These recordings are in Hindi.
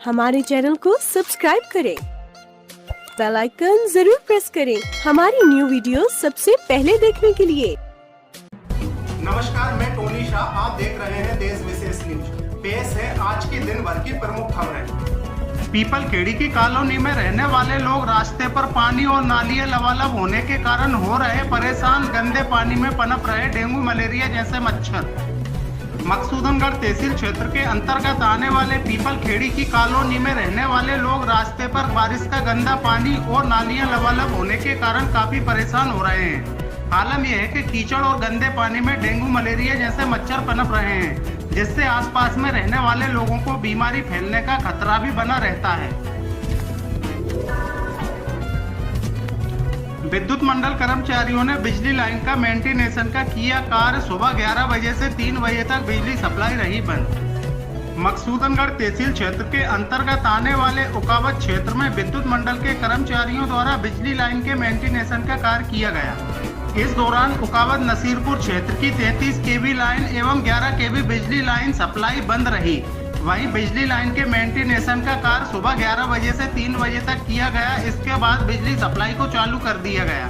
हमारे चैनल को सब्सक्राइब करें, बेल आइकन जरूर प्रेस करें हमारी न्यू वीडियो सबसे पहले देखने के लिए। नमस्कार, मैं टोनी शाह, आप देख रहे हैं देश विशेष न्यूज। पेश है आज की दिन भर की प्रमुख खबरें। पीपल खेड़ी की कॉलोनी में रहने वाले लोग रास्ते पर पानी और नालियां लबालब होने के कारण हो रहे परेशान। गंदे पानी में पनप रहे डेंगू मलेरिया जैसे मच्छर। मकसूदनगढ़ तहसील क्षेत्र के अंतर्गत आने वाले पीपल खेड़ी की कॉलोनी में रहने वाले लोग रास्ते पर बारिश का गंदा पानी और नालियां लबालब होने के कारण काफी परेशान हो रहे हैं। आलम यह है कि कीचड़ और गंदे पानी में डेंगू मलेरिया जैसे मच्छर पनप रहे हैं, जिससे आसपास में रहने वाले लोगों को बीमारी फैलने का खतरा भी बना रहता है। विद्युत मंडल कर्मचारियों ने बिजली लाइन का मेंटेनेंस का किया कार्य। सुबह 11 बजे से 3 बजे तक बिजली सप्लाई रही बंद। मकसूदनगढ़ तहसील क्षेत्र के अंतर्गत आने वाले उकावत क्षेत्र में विद्युत मंडल के कर्मचारियों द्वारा बिजली लाइन के मेंटेनेंस का कार्य किया गया। इस दौरान उकावत नसीरपुर क्षेत्र की 33 केवी लाइन एवं 11 केवी बिजली लाइन सप्लाई बंद रही। वहीं बिजली लाइन के मेंटेनेंस का कार्य सुबह 11 बजे से 3 बजे तक किया गया। इसके बाद बिजली सप्लाई को चालू कर दिया गया।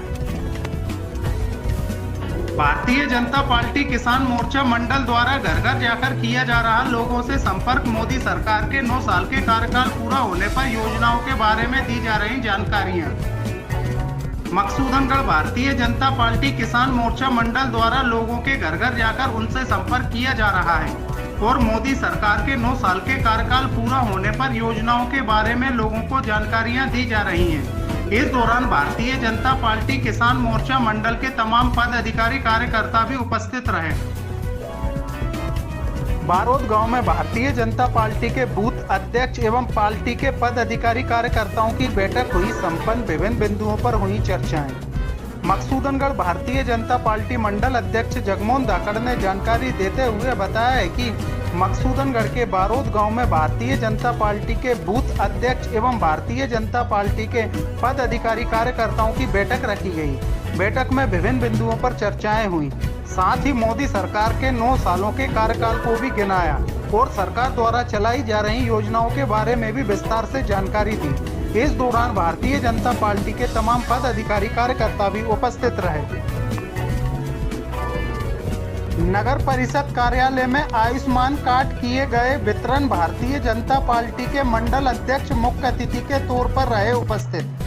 भारतीय जनता पार्टी किसान मोर्चा मंडल द्वारा घर घर जाकर किया जा रहा लोगों से संपर्क। मोदी सरकार के 9 साल के कार्यकाल पूरा होने पर योजनाओं के बारे में दी जा रही जानकारियां। मकसूदनगढ़ भारतीय जनता पार्टी किसान मोर्चा मंडल द्वारा लोगों के घर घर जाकर उनसे संपर्क किया जा रहा है और मोदी सरकार के 9 साल के कार्यकाल पूरा होने पर योजनाओं के बारे में लोगों को जानकारियां दी जा रही हैं। इस दौरान भारतीय जनता पार्टी किसान मोर्चा मंडल के तमाम पद अधिकारी कार्यकर्ता भी उपस्थित रहे। बारोद गांव में भारतीय जनता पार्टी के बूथ अध्यक्ष एवं पार्टी के पद अधिकारी कार्यकर्ताओं की बैठक हुई संपन्न। विभिन्न बिंदुओं पर हुई चर्चाएं। मकसूदनगढ़ भारतीय जनता पार्टी मंडल अध्यक्ष जगमोहन धाकड़ ने जानकारी देते हुए बताया है कि मकसूदनगढ़ के बारोद गांव में भारतीय जनता पार्टी के बूथ अध्यक्ष एवं भारतीय जनता पार्टी के पद अधिकारी कार्यकर्ताओं की बैठक रखी गई। बैठक में विभिन्न बिंदुओं पर चर्चाएं हुई। साथ ही मोदी सरकार के 9 सालों के कार्यकाल को भी गिनाया और सरकार द्वारा चलाई जा रही योजनाओं के बारे में भी विस्तार से जानकारी दी। इस दौरान भारतीय जनता पार्टी के तमाम पद अधिकारी कार्यकर्ता भी उपस्थित रहे। नगर परिषद कार्यालय में आयुष्मान कार्ड किए गए वितरण। भारतीय जनता पार्टी के मंडल अध्यक्ष मुख्य अतिथि के तौर पर रहे उपस्थित।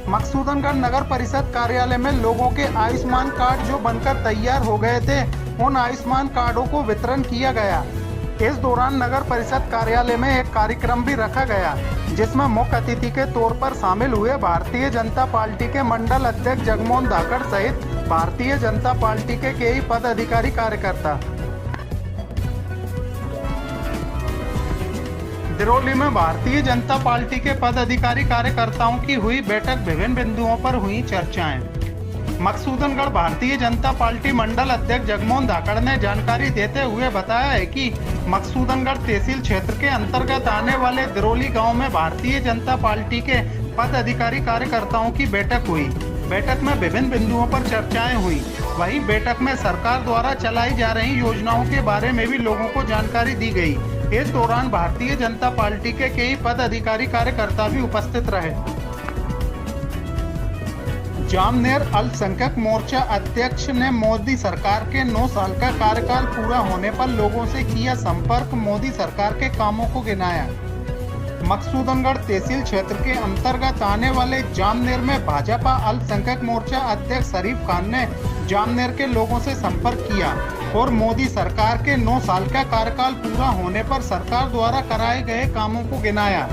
मकसूदनगढ़ नगर परिषद कार्यालय में लोगों के आयुष्मान कार्ड जो बनकर तैयार हो गए थे, उन आयुष्मान कार्डों को वितरण किया गया। इस दौरान नगर परिषद कार्यालय में एक कार्यक्रम भी रखा गया, जिसमें मुख्य अतिथि के तौर पर शामिल हुए भारतीय जनता पार्टी के मंडल अध्यक्ष जगमोहन धाकड़ सहित भारतीय जनता पार्टी के कई पद अधिकारी कार्यकर्ता। दिरौली में भारतीय जनता पार्टी के पद अधिकारी कार्यकर्ताओं की हुई बैठक। विभिन्न बिंदुओं पर हुई चर्चाएं। मकसूदनगढ़ भारतीय जनता पार्टी मंडल अध्यक्ष जगमोहन धाकड़ ने जानकारी देते हुए बताया है कि मकसूदनगढ़ तहसील क्षेत्र के अंतर्गत आने वाले दिरौली गांव में भारतीय जनता पार्टी के पद अधिकारी कार्यकर्ताओं की बैठक हुई। बैठक में विभिन्न बिंदुओं पर चर्चाएं हुई। वहीं बैठक में सरकार द्वारा चलाई जा रही योजनाओं के बारे में भी लोगों को जानकारी दी गई। इस दौरान भारतीय जनता पार्टी के कई पद अधिकारी कार्यकर्ता भी उपस्थित रहे। जामनेर अल्पसंख्यक मोर्चा अध्यक्ष ने मोदी सरकार के 9 साल का कार्यकाल पूरा होने पर लोगों से किया संपर्क। मोदी सरकार के कामों को गिनाया। मकसूदनगढ़ तहसील क्षेत्र के अंतर्गत आने वाले जामनेर में भाजपा अल्पसंख्यक मोर्चा अध्यक्ष शरीफ खान ने जामनेर के लोगों से संपर्क किया और मोदी सरकार के 9 साल का कार्यकाल पूरा होने पर सरकार द्वारा कराए गए कामों को गिनाया।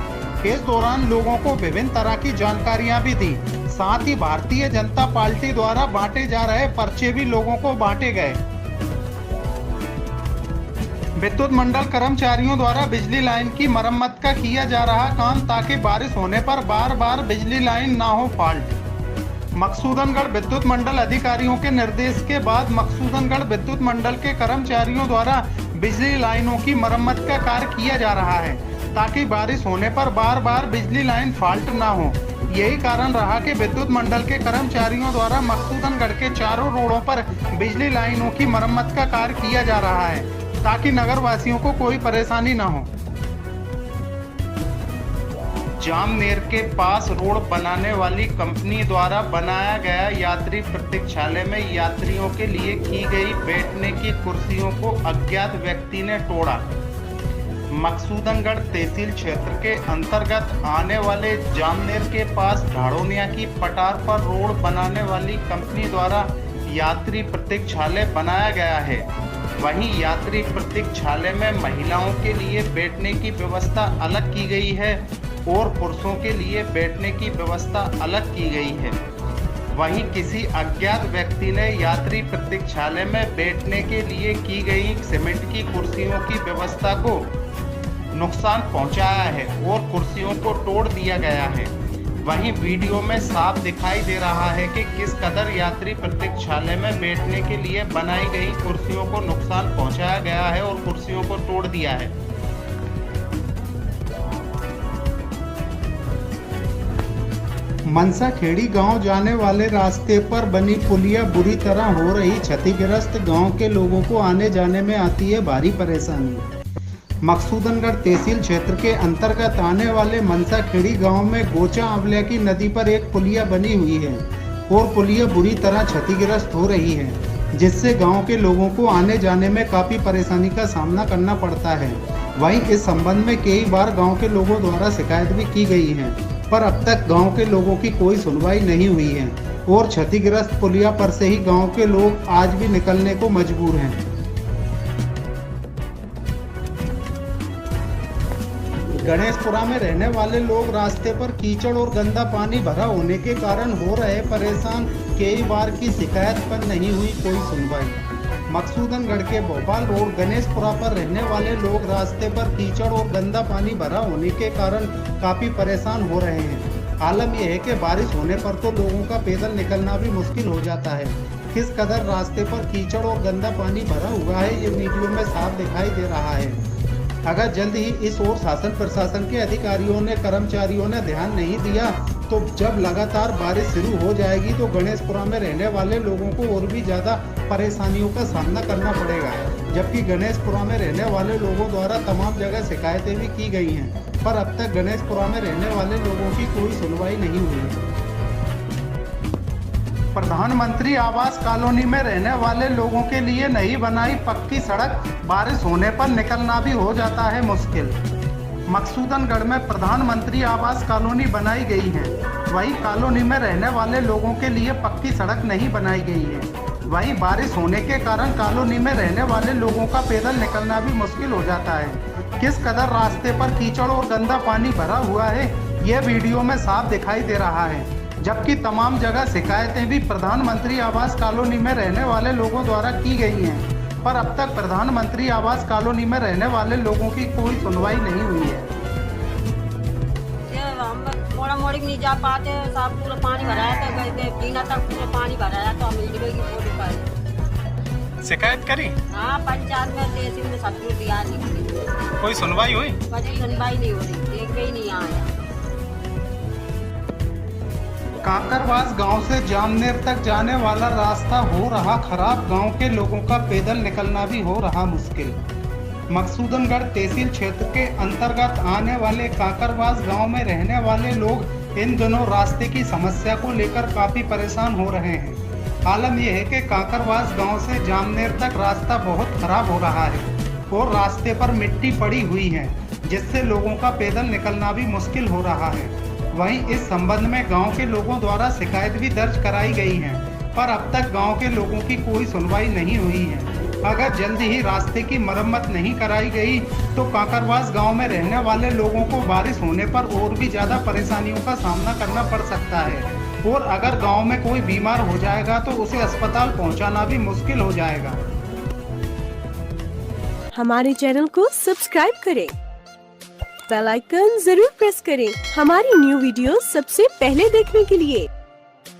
इस दौरान लोगों को विभिन्न तरह की जानकारियां भी दी। साथ ही भारतीय जनता पार्टी द्वारा बांटे जा रहे पर्चे भी लोगों को बांटे गए। विद्युत मंडल कर्मचारियों द्वारा बिजली लाइन की मरम्मत का किया जा रहा काम, ताकि बारिश होने पर बार बार बिजली लाइन ना हो फॉल्ट। मकसूदनगढ़ विद्युत मंडल अधिकारियों के निर्देश के बाद मकसूदनगढ़ विद्युत मंडल के कर्मचारियों द्वारा बिजली लाइनों की मरम्मत का कार्य किया जा रहा है, ताकि बारिश होने पर बार बार बिजली लाइन फॉल्ट ना हो। यही कारण रहा कि विद्युत मंडल के कर्मचारियों द्वारा मकसूदनगढ़ के चारों रोडों पर बिजली लाइनों की मरम्मत का कार्य किया जा रहा है, ताकि नगर वासियों को कोई परेशानी न हो। जामनेर के पास रोड बनाने वाली कंपनी द्वारा बनाया गया यात्री प्रतीक्षालय में यात्रियों के लिए की गई बैठने की कुर्सियों को अज्ञात व्यक्ति ने तोड़ा। मकसूदनगढ़ तहसील क्षेत्र के अंतर्गत आने वाले जामनेर के पास ढाड़ोनिया की पटार पर रोड बनाने वाली कंपनी द्वारा यात्री प्रतीक्षालय बनाया गया है। वहीं यात्री प्रतीक्षालय में महिलाओं के लिए बैठने की व्यवस्था अलग की गई है और पुरुषों के लिए बैठने की व्यवस्था अलग की गई है। वहीं किसी अज्ञात व्यक्ति ने यात्री प्रतीक्षालय में बैठने के लिए की गई सीमेंट की कुर्सियों की व्यवस्था को नुकसान पहुंचाया है और कुर्सियों को तोड़ दिया गया है। वहीं वीडियो में साफ दिखाई दे रहा है कि किस कदर यात्री प्रतीक्षालय में बैठने के लिए बनाई गई कुर्सियों को नुकसान पहुंचाया गया है और कुर्सियों को तोड़ दिया है। मनसाखेड़ी गांव जाने वाले रास्ते पर बनी पुलिया बुरी तरह हो रही क्षतिग्रस्त, गांव के लोगों को आने जाने में आती है भारी परेशानी। मकसूदनगढ़ तहसील क्षेत्र के अंतर्गत आने वाले मनसाखेड़ी गांव में गोचा आंवलिया की नदी पर एक पुलिया बनी हुई है और पुलिया बुरी तरह क्षतिग्रस्त हो रही है, जिससे गांव के लोगों को आने जाने में काफ़ी परेशानी का सामना करना पड़ता है। वहीं इस संबंध में कई बार गांव के लोगों द्वारा शिकायत भी की गई है, पर अब तक गांव के लोगों की कोई सुनवाई नहीं हुई है और क्षतिग्रस्त पुलिया पर से ही गाँव के लोग आज भी निकलने को मजबूर हैं। गणेशपुरा में रहने वाले लोग रास्ते पर कीचड़ और गंदा पानी भरा होने के कारण हो रहे परेशान, कई बार की शिकायत पर नहीं हुई कोई सुनवाई। मकसूदनगढ़ के भोपाल रोड गणेशपुरा पर रहने वाले लोग रास्ते पर कीचड़ और गंदा पानी भरा होने के कारण काफ़ी परेशान हो रहे हैं। आलम यह है कि बारिश होने पर तो लोगों का पैदल निकलना भी मुश्किल हो जाता है। किस कदर रास्ते पर कीचड़ और गंदा पानी भरा हुआ है ये वीडियो में साफ दिखाई दे रहा है। अगर जल्द ही इस ओर शासन प्रशासन के अधिकारियों ने कर्मचारियों ने ध्यान नहीं दिया तो जब लगातार बारिश शुरू हो जाएगी तो गणेशपुरा में रहने वाले लोगों को और भी ज़्यादा परेशानियों का सामना करना पड़ेगा। जबकि गणेशपुरा में रहने वाले लोगों द्वारा तमाम जगह शिकायतें भी की गई हैं, पर अब तक गणेशपुरा में रहने वाले लोगों की कोई सुनवाई नहीं हुई है। प्रधानमंत्री आवास कॉलोनी में रहने वाले लोगों के लिए नहीं बनाई पक्की सड़क, बारिश होने पर निकलना भी हो जाता है मुश्किल। मकसूदनगढ़ में प्रधानमंत्री आवास कॉलोनी बनाई गई है, वहीं कॉलोनी में रहने वाले लोगों के लिए पक्की सड़क नहीं बनाई गई है। वहीं बारिश होने के कारण कॉलोनी में रहने वाले लोगों का पैदल निकलना भी मुश्किल हो जाता है। किस कदर रास्ते पर कीचड़ और गंदा पानी भरा हुआ है ये वीडियो में साफ दिखाई दे रहा है। जबकि तमाम जगह शिकायतें भी प्रधानमंत्री आवास कॉलोनी में रहने वाले लोगों द्वारा की गई हैं, पर अब तक प्रधानमंत्री आवास कॉलोनी में रहने वाले लोगों की कोई सुनवाई नहीं हुई है। हम मोड़ा मोड़ी नहीं जा पाते, सब पूरा पानी भराया था, गए थे पीना तक पूरा पानी भराया तो हम मिल गई पूरी पानी। शिकायत करी? हाँ, पंचायत में तहसील में सब कुछ दिया, नहीं कोई सुनवाई हुई? कोई सुनवाई नहीं हो रही, एक भी नहीं आया। काकरवास गांव से जामनेर तक जाने वाला रास्ता हो रहा खराब, गांव के लोगों का पैदल निकलना भी हो रहा मुश्किल। मकसूदनगढ़ तहसील क्षेत्र के अंतर्गत आने वाले काकरवास गांव में रहने वाले लोग इन दिनों रास्ते की समस्या को लेकर काफी परेशान हो रहे हैं। आलम यह है कि काकरवास गांव से जामनेर तक रास्ता बहुत खराब हो रहा है और रास्ते पर मिट्टी पड़ी हुई है, जिससे लोगों का पैदल निकलना भी मुश्किल हो रहा है। वहीं इस संबंध में गांव के लोगों द्वारा शिकायत भी दर्ज कराई गई है, पर अब तक गांव के लोगों की कोई सुनवाई नहीं हुई है। अगर जल्द ही रास्ते की मरम्मत नहीं कराई गई तो काकरवास गांव में रहने वाले लोगों को बारिश होने पर और भी ज़्यादा परेशानियों का सामना करना पड़ सकता है और अगर गांव में कोई बीमार हो जाएगा तो उसे अस्पताल पहुंचाना भी मुश्किल हो जाएगा। हमारे चैनल को सब्सक्राइब करें, बेल आइकन जरूर प्रेस करें हमारी न्यू वीडियो सबसे पहले देखने के लिए।